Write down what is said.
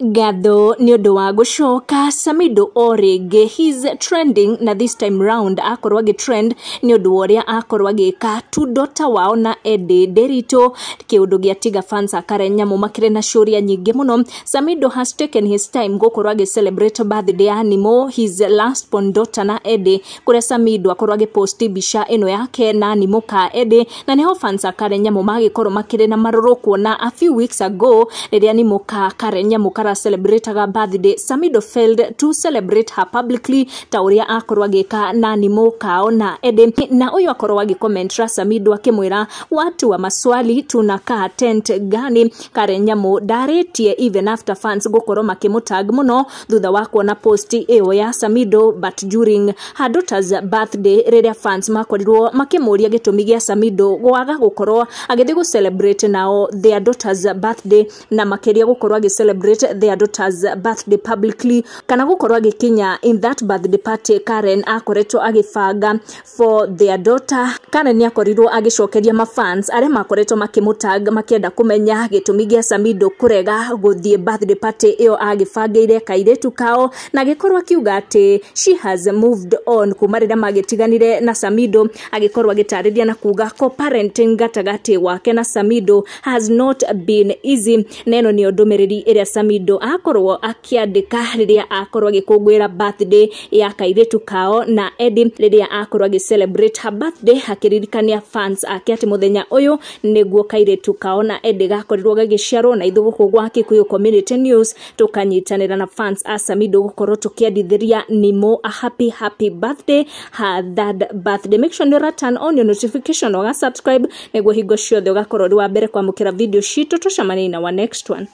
Gatho ni undu wa gucoka Samido orege. He's trending na this time round akorwa trend ni undu woria akorwa gika tu dota wao na Ede Derito kiundu giatiga fans akarenya mumakire na shoria nyingi muno. Samido has taken his time gukorwa celebrate birthday animo his last born daughter na Ede kure Samido akorwa posti bisha eno yake na animo ka Ede na neho fans akarenya mumagikorwo makire na maroro kuona a few weeks ago riria animo ka karenya mukara celebrate her birthday. Samido failed to celebrate her publicly tauria akorwa gika na animo kao na Ede na uyo akorwa gikomentra Samido akimwira watu wa maswali tunakaa tent gani karenya mu daretie even after fans gukorwo makimutag muno thutha wa kuona posti eyo ya Samido but during her daughter's birthday riria fans makorirwo makimuria gitumi gia Samido gwaga gukorwo agithi gu celebrate nao their daughter's birthday na makeria gukorwo celebrate their daughter's birthday publicly kana gukorwo agikinya in that birthday party Karen akoretwo agifanga for their daughter. Karen ni akorirwo agicokeria mafans aria makoretwo makimutag makienda kumenya gitumi gia Samido kurega guthie birthday party iyo agifangire kairetu kao na gikorwo akiuga ati she has moved on kumarira magitiganire na Samido agikorwo agitariria na kuga co-parenting gatagati wake na Samido has not been easy. Neno ni ndumiriri iria Samido akorwo akiandika riria akorwo agikungwira birthday ya kairetu kao na Ede riria akorwo celebrate her birthday akiririkania fans ake ati muthenya uyu niguo kairetu kao na Ede gakorirwo gagiciarwo na ithuguku gwa Kikuyu Community News tukanyitanira na fans a Samido gukorwo tukiandithiria nimo a happy birthday her third birthday. Make sure you turn on your notification or subscribe niguo hingo ciothe ugakorwo ri wa mbere kwamukira video citu tucemanie na wa next one.